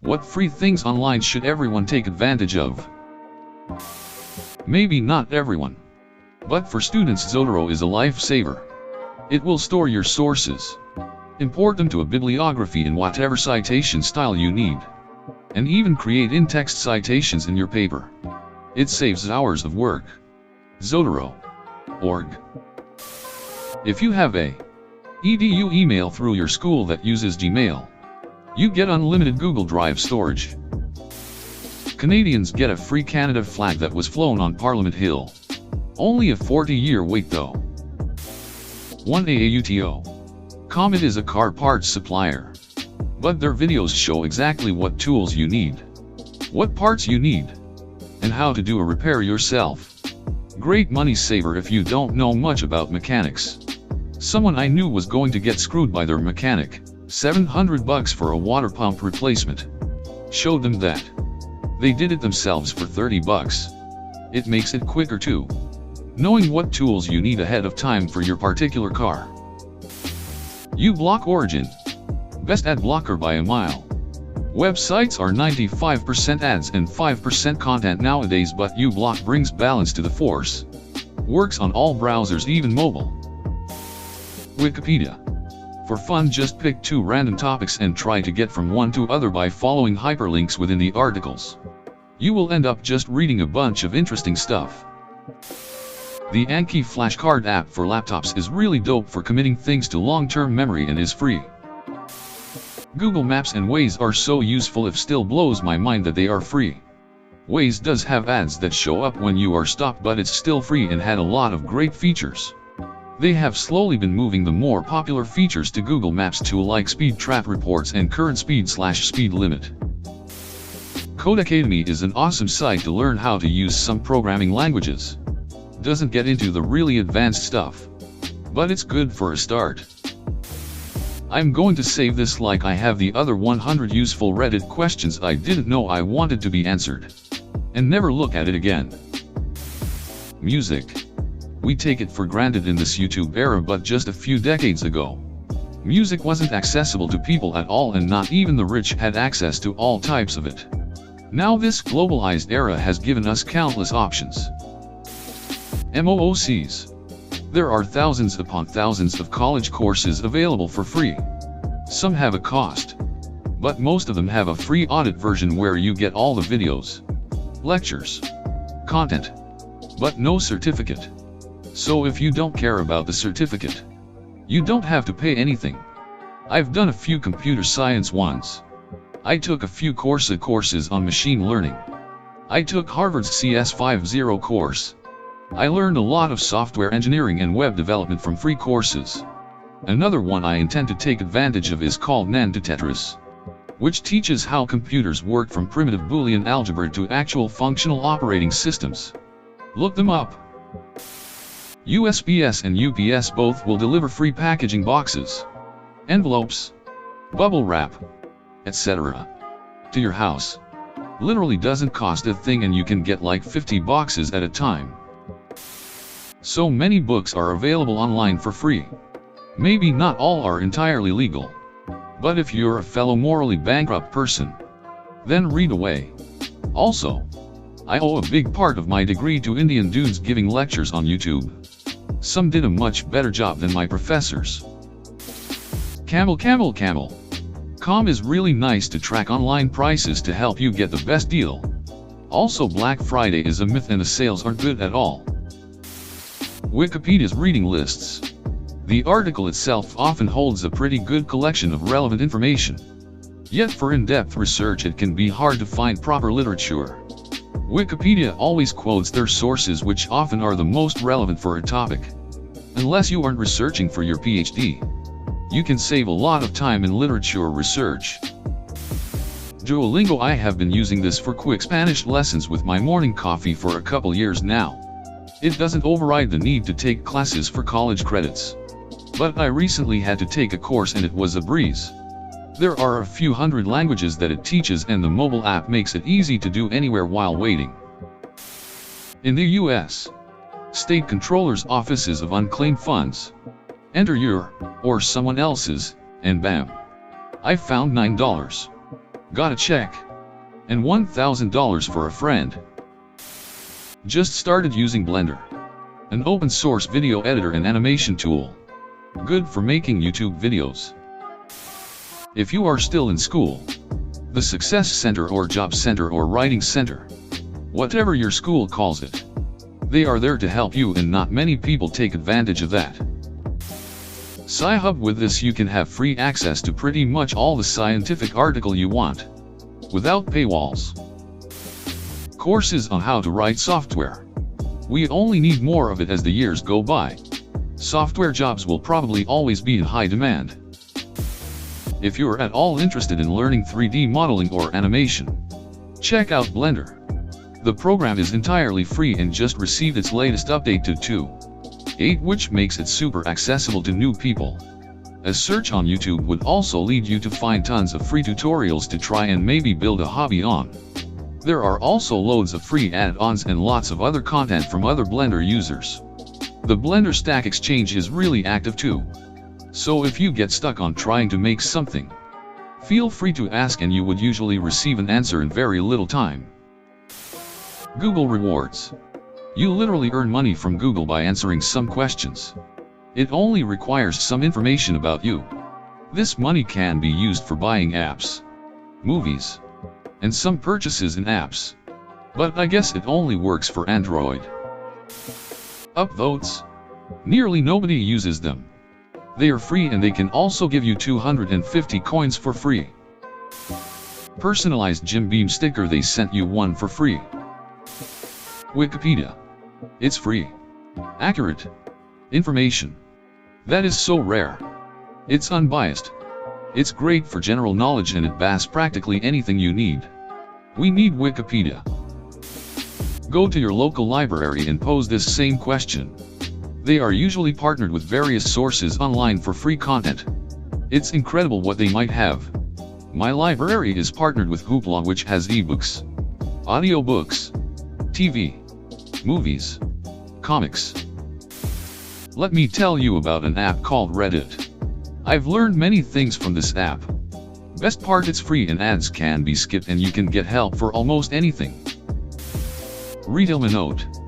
What free things online should everyone take advantage of? Maybe not everyone. But for students, Zotero is a lifesaver. It will store your sources, import them to a bibliography in whatever citation style you need, and even create in-text citations in your paper. It saves hours of work. Zotero.org. If you have a edu email through your school that uses Gmail, you get unlimited Google Drive storage. Canadians get a free Canada flag that was flown on Parliament Hill. Only a 40-year wait though. 1AAUTO. Comet is a car parts supplier, but their videos show exactly what tools you need, what parts you need, and how to do a repair yourself. Great money saver if you don't know much about mechanics. Someone I knew was going to get screwed by their mechanic. $700 for a water pump replacement. Showed them that. They did it themselves for $30. It makes it quicker too. Knowing what tools you need ahead of time for your particular car. uBlock Origin. Best ad blocker by a mile. Websites are 95% ads and 5% content nowadays, but uBlock brings balance to the force. Works on all browsers, even mobile. Wikipedia. For fun, just pick 2 random topics and try to get from one to other by following hyperlinks within the articles. You will end up just reading a bunch of interesting stuff. The Anki flashcard app for laptops is really dope for committing things to long-term memory and is free. Google Maps and Waze are so useful, it still blows my mind that they are free. Waze does have ads that show up when you are stopped, but it's still free and had a lot of great features. They have slowly been moving the more popular features to Google Maps too, like speed trap reports and current speed/speed limit. Codecademy is an awesome site to learn how to use some programming languages. Doesn't get into the really advanced stuff, but it's good for a start. I'm going to save this like I have the other 100 useful Reddit questions I didn't know I wanted to be answered, and never look at it again. Music. We take it for granted in this YouTube era, but just a few decades ago, music wasn't accessible to people at all, and not even the rich had access to all types of it. Now this globalized era has given us countless options. MOOCs. There are thousands upon thousands of college courses available for free. Some have a cost, but most of them have a free audit version where you get all the videos, lectures, content, but no certificate. So if you don't care about the certificate, you don't have to pay anything. I've done a few computer science ones. I took a few courses on machine learning. I took Harvard's CS50 course. I learned a lot of software engineering and web development from free courses. Another one I intend to take advantage of is called Nandotetris, which teaches how computers work from primitive Boolean algebra to actual functional operating systems. Look them up. USPS and UPS both will deliver free packaging boxes, envelopes, bubble wrap, etc. to your house. Literally doesn't cost a thing, and you can get like 50 boxes at a time. So many books are available online for free. Maybe not all are entirely legal, but if you're a fellow morally bankrupt person, then read away. Also, I owe a big part of my degree to Indian dudes giving lectures on YouTube. Some did a much better job than my professors. Camel.com is really nice to track online prices to help you get the best deal. Also, Black Friday is a myth and the sales aren't good at all. Wikipedia's reading lists. The article itself often holds a pretty good collection of relevant information. Yet for in-depth research it can be hard to find proper literature. Wikipedia always quotes their sources, which often are the most relevant for a topic. Unless you aren't researching for your PhD, you can save a lot of time in literature research. Duolingo. I have been using this for quick Spanish lessons with my morning coffee for a couple years now. It doesn't override the need to take classes for college credits, but I recently had to take a course and it was a breeze. There are a few hundred languages that it teaches, and the mobile app makes it easy to do anywhere while waiting. In the US, state controllers' offices of unclaimed funds. Enter your, or someone else's, and bam! I found $9. Got a check. And $1,000 for a friend. Just started using Blender. An open source video editor and animation tool. Good for making YouTube videos. If you are still in school, the Success Center or Job Center or Writing Center, whatever your school calls it, they are there to help you, and not many people take advantage of that. Sci-Hub, with this you can have free access to pretty much all the scientific article you want, without paywalls. Courses on how to write software. We only need more of it as the years go by. Software jobs will probably always be in high demand. If you're at all interested in learning 3D modeling or animation, check out Blender. The program is entirely free and just received its latest update to 2.8, which makes it super accessible to new people. A search on YouTube would also lead you to find tons of free tutorials to try and maybe build a hobby on. There are also loads of free add-ons and lots of other content from other Blender users. The Blender Stack Exchange is really active too. So if you get stuck on trying to make something, feel free to ask and you would usually receive an answer in very little time. Google Rewards. You literally earn money from Google by answering some questions. It only requires some information about you. This money can be used for buying apps, movies, and some purchases in apps. But I guess it only works for Android. Upvotes. Nearly nobody uses them. They are free and they can also give you 250 coins for free. Personalized Jim Beam sticker, they sent you one for free. Wikipedia. It's free. Accurate information. That is so rare. It's unbiased. It's great for general knowledge and it bases practically anything you need. We need Wikipedia. Go to your local library and pose this same question. They are usually partnered with various sources online for free content. It's incredible what they might have. My library is partnered with Hoopla, which has ebooks, audiobooks, TV, movies, comics. Let me tell you about an app called Reddit. I've learned many things from this app. Best part, it's free and ads can be skipped and you can get help for almost anything. Retailmanote.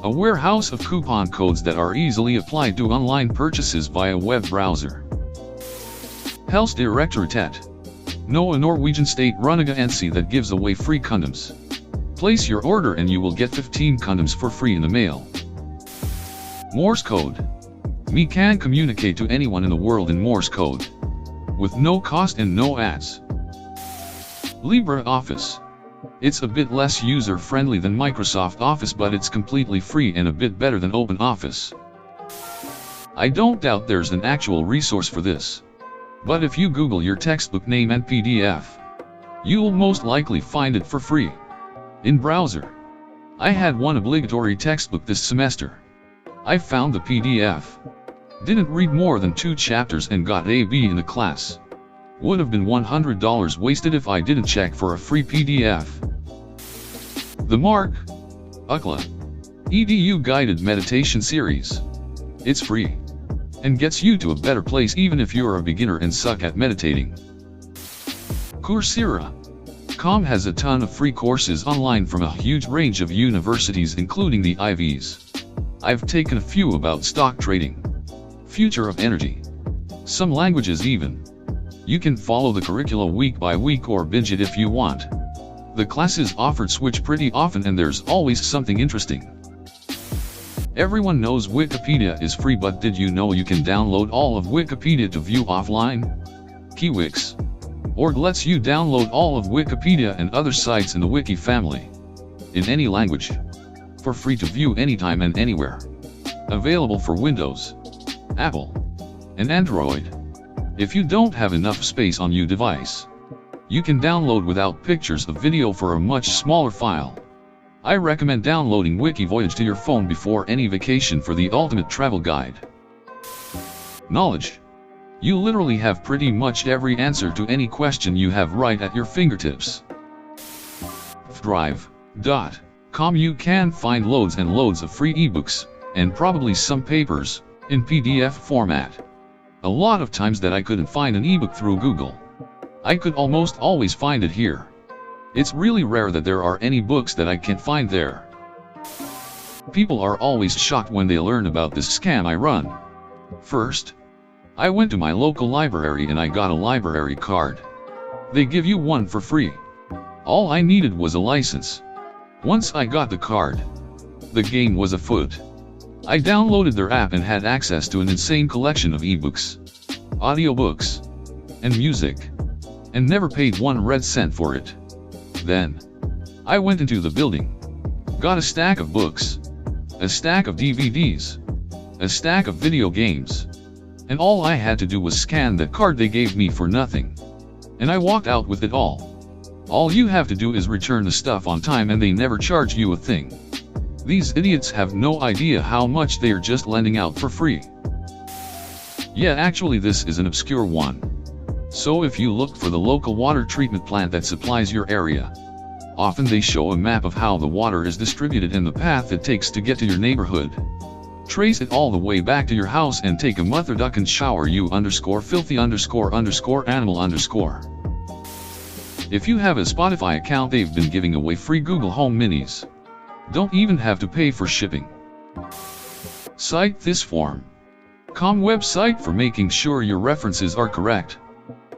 A warehouse of coupon codes that are easily applied to online purchases via web browser. Helsedirektoratet. Know a Norwegian state-run agency that gives away free condoms. Place your order and you will get 15 condoms for free in the mail. Morse code. Me can communicate to anyone in the world in Morse code, with no cost and no ads. LibreOffice. It's a bit less user-friendly than Microsoft Office, but it's completely free and a bit better than OpenOffice. I don't doubt there's an actual resource for this, but if you Google your textbook name and PDF, you'll most likely find it for free in browser. I had one obligatory textbook this semester. I found the PDF. Didn't read more than 2 chapters and got a B in the class. Would have been $100 wasted if I didn't check for a free PDF. The Mark UCLA EDU Guided Meditation Series. It's free and gets you to a better place even if you're a beginner and suck at meditating. Coursera.com has a ton of free courses online from a huge range of universities, including the Ivies. I've taken a few about stock trading, future of energy, some languages even. You can follow the curricula week by week or binge it if you want. The classes offered switch pretty often and there's always something interesting. Everyone knows Wikipedia is free, but did you know you can download all of Wikipedia to view offline? Kiwix.org lets you download all of Wikipedia and other sites in the Wiki family, in any language, for free to view anytime and anywhere. Available for Windows, Apple, and Android. If you don't have enough space on your device, you can download without pictures of video for a much smaller file. I recommend downloading Wikivoyage to your phone before any vacation for the ultimate travel guide. Knowledge. You literally have pretty much every answer to any question you have right at your fingertips. Drive.com. You can find loads and loads of free ebooks, and probably some papers, in PDF format. A lot of times that I couldn't find an ebook through Google. I could almost always find it here. It's really rare that there are any books that I can't find there. People are always shocked when they learn about this scam I run. First, I went to my local library and I got a library card. They give you one for free. All I needed was a license. Once I got the card, the game was afoot. I downloaded their app and had access to an insane collection of ebooks, audiobooks, and music, and never paid 1 red cent for it. Then, I went into the building, got a stack of books, a stack of DVDs, a stack of video games, and all I had to do was scan that card they gave me for nothing. And I walked out with it all. All you have to do is return the stuff on time and they never charge you a thing. These idiots have no idea how much they are just lending out for free. Yeah, actually this is an obscure one. So if you look for the local water treatment plant that supplies your area, often they show a map of how the water is distributed and the path it takes to get to your neighborhood. Trace it all the way back to your house and take a mother duck and shower you _filthy _animal_. If you have a Spotify account, they've been giving away free Google Home Minis. Don't even have to pay for shipping. Cite this form. Com website for making sure your references are correct.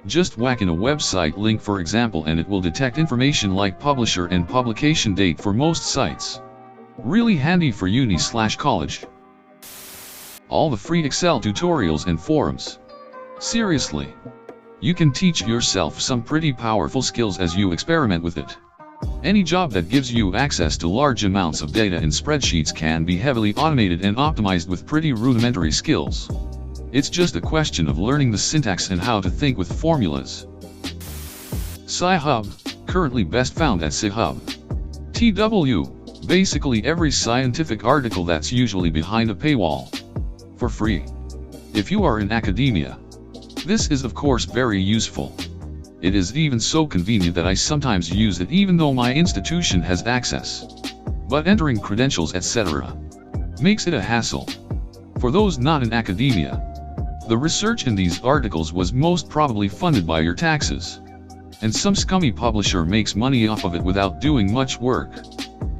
Just whack in a website link for example and it will detect information like publisher and publication date for most sites. Really handy for uni/college. All the free Excel tutorials and forums. Seriously. You can teach yourself some pretty powerful skills as you experiment with it. Any job that gives you access to large amounts of data in spreadsheets can be heavily automated and optimized with pretty rudimentary skills. It's just a question of learning the syntax and how to think with formulas. Sci-Hub, currently best found at Sci-Hub. TW, basically every scientific article that's usually behind a paywall. For free. If you are in academia. This is of course very useful. It is even so convenient that I sometimes use it even though my institution has access. But entering credentials etc. makes it a hassle. For those not in academia, the research in these articles was most probably funded by your taxes. And some scummy publisher makes money off of it without doing much work.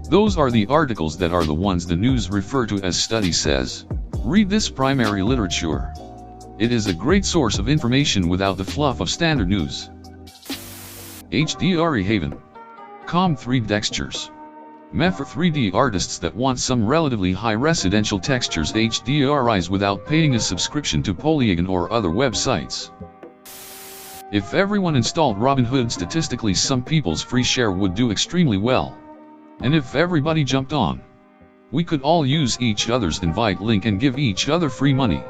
Those are the articles that are the ones the news refer to as study says. Read this primary literature. It is a great source of information without the fluff of standard news. HDRE Haven. Com 3D Textures. Meant for 3D artists that want some relatively high residential textures HDRIs without paying a subscription to Polygon or other websites. If everyone installed Robinhood, statistically some people's free share would do extremely well. And if everybody jumped on, we could all use each other's invite link and give each other free money.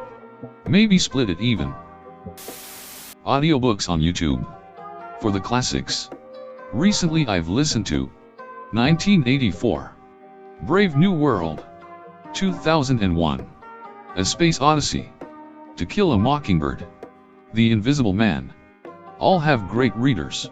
Maybe split it even. Audiobooks on YouTube. For the classics. Recently I've listened to 1984. Brave New World. 2001. A Space Odyssey. To Kill a Mockingbird. The Invisible Man. All have great readers.